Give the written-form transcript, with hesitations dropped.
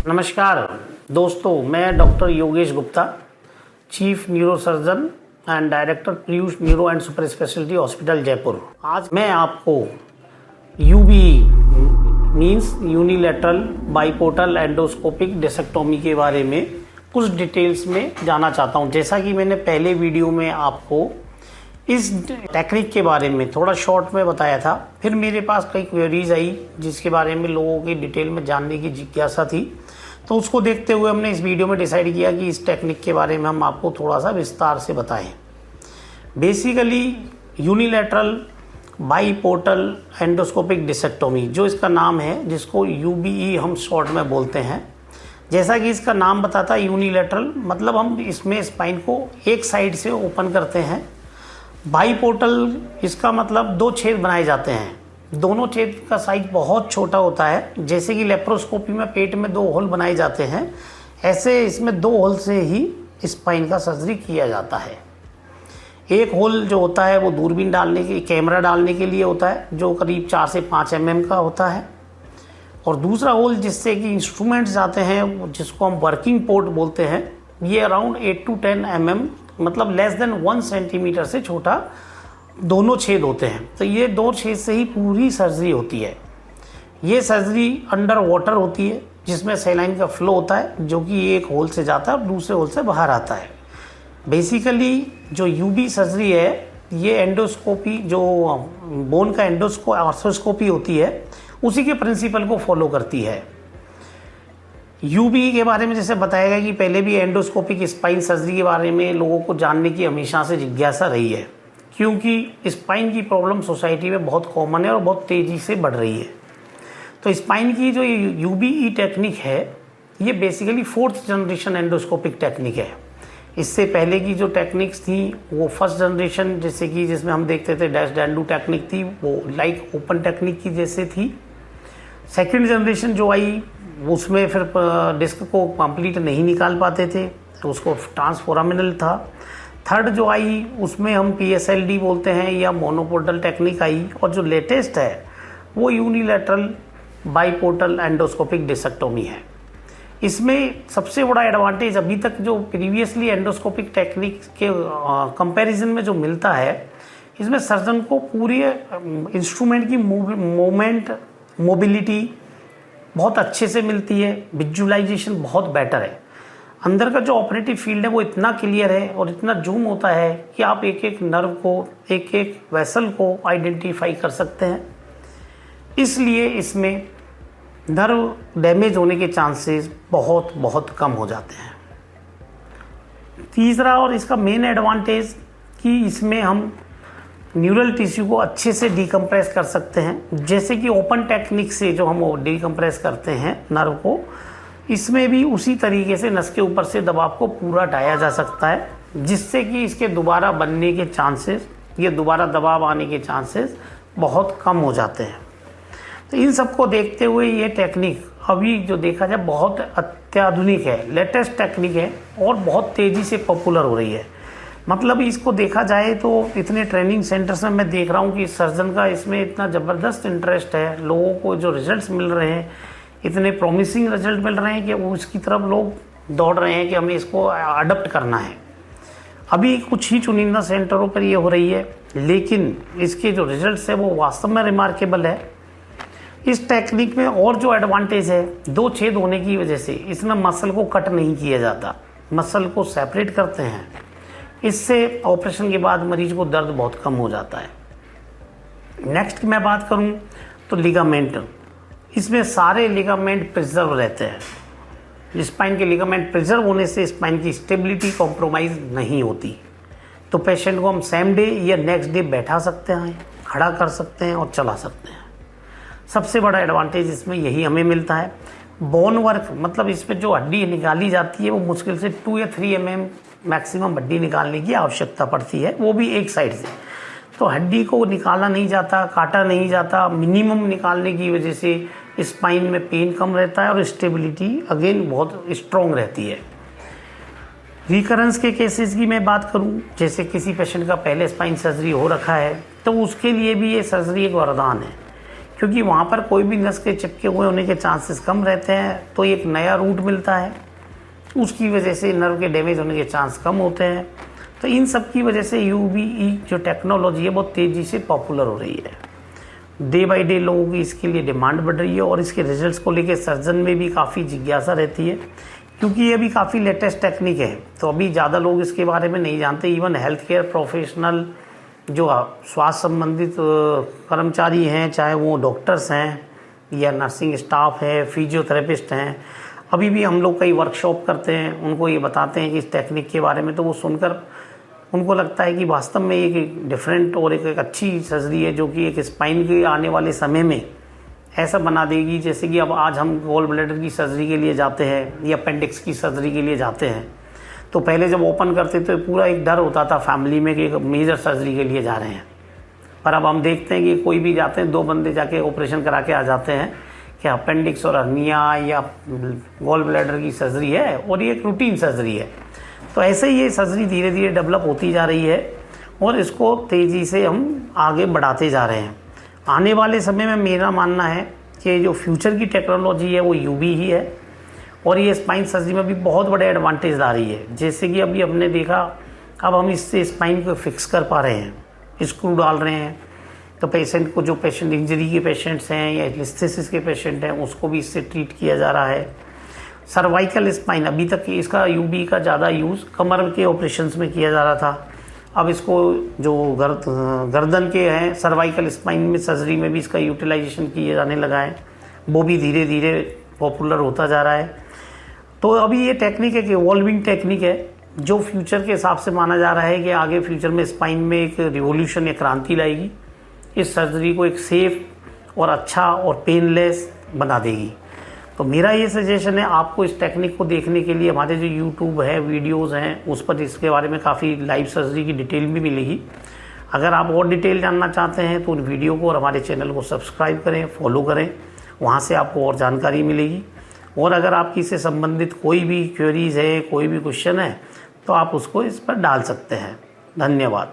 नमस्कार दोस्तों, मैं doctor Yogesh Gupta, chief neurosurgeon and director Piyush neuro and super speciality hospital Jaipur. आज मैं आपको यूबीई मीन्स यूनिलैटरल बाइपोर्टल एंडोस्कोपिक डिसेक्टोमी के बारे में कुछ डिटेल्स में जानना चाहता हूं। जैसा कि मैंने पहले वीडियो में आपको इस टेक्निक के बारे में थोड़ा शॉर्ट में बताया था, फिर मेरे पास कई क्वेरीज आई जिसके बारे में लोगों की डिटेल में जानने की जिज्ञासा थी, तो उसको देखते हुए हमने इस वीडियो में डिसाइड किया कि इस टेक्निक के बारे में हम आपको थोड़ा सा विस्तार से बताएं। बेसिकली यूनिलैटरल बाइपोर्टल एंडोस्कोपिक डिसेक्टोमी जो इसका नाम है, जिसको यूबीई हम शॉर्ट में बोलते हैं, जैसा कि इसका नाम बताता है यूनिलैटरल मतलब हम इसमें स्पाइन को एक साइड से ओपन करते हैं। बाइपोर्टल इसका मतलब दो छेद बनाए जाते हैं, दोनों छेद का साइज बहुत छोटा होता है। जैसे कि लेप्रोस्कोपी में पेट में दो होल बनाए जाते हैं, ऐसे इसमें दो होल से ही स्पाइन का सर्जरी किया जाता है। एक होल जो होता है वो दूरबीन डालने के, कैमरा डालने के लिए होता है, जो करीब 4 से 5 mm का होता है, और दूसरा होल जिससे कि इंस्ट्रूमेंट्स जाते हैं, जिसको हम वर्किंग पोर्ट बोलते हैं, ये अराउंड 8 to 10 mm मतलब लेस देन 1 सेंटीमीटर से छोटा दोनों छेद होते हैं। तो ये दो छेद से ही पूरी सर्जरी होती है। ये सर्जरी अंडर वाटर होती है, जिसमें सैलाइन का फ्लो होता है, जो कि एक होल से जाता है और दूसरे होल से बाहर आता है। बेसिकली जो यूबी सर्जरी है, ये एंडोस्कोपी जो बोन का आर्थ्रोस्कोपी होती है, उसी के प्रिंसिपल को फॉलो करती है। यूबी के बारे में जैसे बताया गया कि पहले भी एंडोस्कोपिक स्पाइन सर्जरी के बारे में लोगों को जानने की हमेशा से जिज्ञासा रही है, क्योंकि स्पाइन की प्रॉब्लम सोसाइटी में बहुत कॉमन है और बहुत तेज़ी से बढ़ रही है। तो स्पाइन की जो यूबीई टेक्निक है, ये basically 4th generation endoscopic technique है। इससे पहले की जो टेक्निक्स थी वो 1st जनरेशन, जैसे कि जिसमें हम देखते थे डैश डैंडू टेक्निक थी, वो लाइक ओपन टेक्निक की जैसे थी। 2nd जनरेशन जो आई उसमें फिर डिस्क को कंप्लीट नहीं निकाल पाते थे, तो उसको ट्रांसफोरामिनल था। 3rd जो आई उसमें हम PSLD बोलते हैं या मोनोपोर्टल टेक्निक आई, और जो लेटेस्ट है वो यूनिलैटरल बाइपोर्टल एंडोस्कोपिक डिसेक्टोमी है। इसमें सबसे बड़ा एडवांटेज अभी तक जो प्रीवियसली एंडोस्कोपिक टेक्निक के कंपैरिजन में जो मिलता है, इसमें सर्जन को पूरी इंस्ट्रूमेंट की मूवमेंट मोबिलिटी बहुत अच्छे से मिलती है, विजुअलाइजेशन बहुत बेटर है। अंदर का जो ऑपरेटिव फील्ड है वो इतना क्लियर है और इतना जूम होता है कि आप एक एक नर्व को, एक एक वेसल को आइडेंटिफाई कर सकते हैं। इसलिए इसमें नर्व डैमेज होने के चांसेस बहुत बहुत कम हो जाते हैं। तीसरा और इसका मेन एडवांटेज कि इसमें हम न्यूरल टिश्यू को अच्छे से डिकम्प्रेस कर सकते हैं। जैसे कि ओपन टेक्निक से जो हम डिकम्प्रेस करते हैं नर्व को, इसमें भी उसी तरीके से नस के ऊपर से दबाव को पूरा हटाया जा सकता है, जिससे कि इसके दोबारा बनने के चांसेस, ये दोबारा दबाव आने के चांसेस बहुत कम हो जाते हैं। तो इन सबको देखते हुए ये टेक्निक अभी जो देखा जाए बहुत अत्याधुनिक है, लेटेस्ट टेक्निक है और बहुत तेज़ी से पॉपुलर हो रही है। मतलब इसको देखा जाए तो इतने ट्रेनिंग सेंटर्स में मैं देख रहा हूँ कि सर्जन का इसमें इतना ज़बरदस्त इंटरेस्ट है, लोगों को जो रिजल्ट्स मिल रहे हैं, इतने प्रॉमिसिंग रिजल्ट मिल रहे हैं कि वो इसकी तरफ लोग दौड़ रहे हैं कि हमें इसको अडॉप्ट करना है। अभी कुछ ही चुनिंदा सेंटरों पर ये हो रही है, लेकिन इसके जो रिजल्ट्स है वो वास्तव में रिमार्केबल है। इस टेक्निक में और जो एडवांटेज है, दो छेद होने की वजह से इसमें मसल को कट नहीं किया जाता, मसल को सेपरेट करते हैं। इससे ऑपरेशन के बाद मरीज को दर्द बहुत कम हो जाता है। नेक्स्ट मैं बात करूं तो लिगामेंट, इसमें सारे लिगामेंट प्रिजर्व रहते हैं। स्पाइन के लिगामेंट प्रिजर्व होने से स्पाइन की स्टेबिलिटी कॉम्प्रोमाइज़ नहीं होती। तो पेशेंट को हम सेम डे या नेक्स्ट डे बैठा सकते हैं, खड़ा कर सकते हैं और चला सकते हैं। सबसे बड़ा एडवांटेज इसमें यही हमें मिलता है। बोन वर्क मतलब इसमें जो हड्डी निकाली जाती है वो मुश्किल से 2 या 3 mm मैक्सिमम हड्डी निकालने की आवश्यकता पड़ती है, वो भी एक साइड से। तो हड्डी को निकाला नहीं जाता, काटा नहीं जाता। मिनिमम निकालने की वजह से स्पाइन में पेन कम रहता है और स्टेबिलिटी अगेन बहुत स्ट्रॉन्ग रहती है। रिकरेंस के केसेस की मैं बात करूं, जैसे किसी पेशेंट का पहले स्पाइन सर्जरी हो रखा है, तो उसके लिए भी ये सर्जरी एक वरदान है, क्योंकि वहाँ पर कोई भी नस के चिपके हुए होने के चांसेस कम रहते हैं, तो एक नया रूट मिलता है, उसकी वजह से नर्व के डैमेज होने के चांस कम होते हैं। तो इन सब की वजह से यूबीई जो टेक्नोलॉजी है बहुत तेज़ी से पॉपुलर हो रही है। डे बाय डे लोगों की इसके लिए डिमांड बढ़ रही है और इसके रिजल्ट्स को लेकर सर्जन में भी काफ़ी जिज्ञासा रहती है, क्योंकि ये भी काफ़ी लेटेस्ट टेक्निक है। तो अभी ज़्यादा लोग इसके बारे में नहीं जानते। इवन हेल्थ केयर प्रोफेशनल जो स्वास्थ्य संबंधित कर्मचारी हैं, चाहे वो डॉक्टर्स हैं या नर्सिंग स्टाफ है, फिजियोथेरेपिस्ट हैं, अभी भी हम लोग कई वर्कशॉप करते हैं, उनको ये बताते हैं कि इस टेक्निक के बारे में, तो वो सुनकर उनको लगता है कि वास्तव में एक डिफरेंट और एक अच्छी सर्जरी है, जो कि एक स्पाइन के आने वाले समय में ऐसा बना देगी। जैसे कि अब आज हम गॉल ब्लैडर की सर्जरी के लिए जाते हैं या अपेंडिक्स की सर्जरी के लिए जाते हैं, तो पहले जब ओपन करते तो पूरा एक डर होता था फैमिली में कि एक मेजर सर्जरी के लिए जा रहे हैं। पर अब हम देखते हैं कि कोई भी जाते हैं, 2 बंदे जाके ऑपरेशन करा के आ जाते हैं कि अपेंडिक्स और हर्निया या गॉल ब्लैडर की सर्जरी है और ये एक रूटीन सर्जरी है। तो ऐसे ही ये सर्जरी धीरे धीरे डेवलप होती जा रही है और इसको तेज़ी से हम आगे बढ़ाते जा रहे हैं। आने वाले समय में मेरा मानना है कि जो फ्यूचर की टेक्नोलॉजी है वो यूबी ही है और ये स्पाइन सर्जरी में भी बहुत बड़े एडवांटेज ला रही है। जैसे कि अभी हमने देखा, अब हम इससे स्पाइन को फिक्स कर पा रहे हैं, स्क्रू डाल रहे हैं, तो पेशेंट को, जो पेशेंट इंजरी के पेशेंट्स हैं या लिस्थेसिस के पेशेंट हैं, उसको भी इससे ट्रीट किया जा रहा है। सर्वाइकल स्पाइन, अभी तक इसका यूबी का ज़्यादा यूज़ कमर के ऑपरेशंस में किया जा रहा था, अब इसको जो गर्दन के हैं सर्वाइकल स्पाइन में सर्जरी में भी इसका यूटिलाइजेशन किया जाने लगा है, वो भी धीरे धीरे पॉपुलर होता जा रहा है। तो अभी ये टेक्निक एक इवॉल्विंग टेक्निक है, जो फ्यूचर के हिसाब से माना जा रहा है कि आगे फ्यूचर में स्पाइन में एक रिवॉल्यूशन, एक क्रांति लाएगी, इस सर्जरी को एक सेफ और अच्छा और पेनलेस बना देगी। तो मेरा ये सजेशन है आपको इस टेक्निक को देखने के लिए हमारे जो यूट्यूब है, वीडियोस हैं, उस पर इसके बारे में काफ़ी लाइव सर्जरी की डिटेल भी मिलेगी। अगर आप और डिटेल जानना चाहते हैं तो उन वीडियो को और हमारे चैनल को सब्सक्राइब करें, फॉलो करें, वहाँ से आपको और जानकारी मिलेगी। और अगर आपकी इससे संबंधित कोई भी क्वेरीज है, कोई भी क्वेश्चन है, तो आप उसको इस पर डाल सकते हैं। धन्यवाद।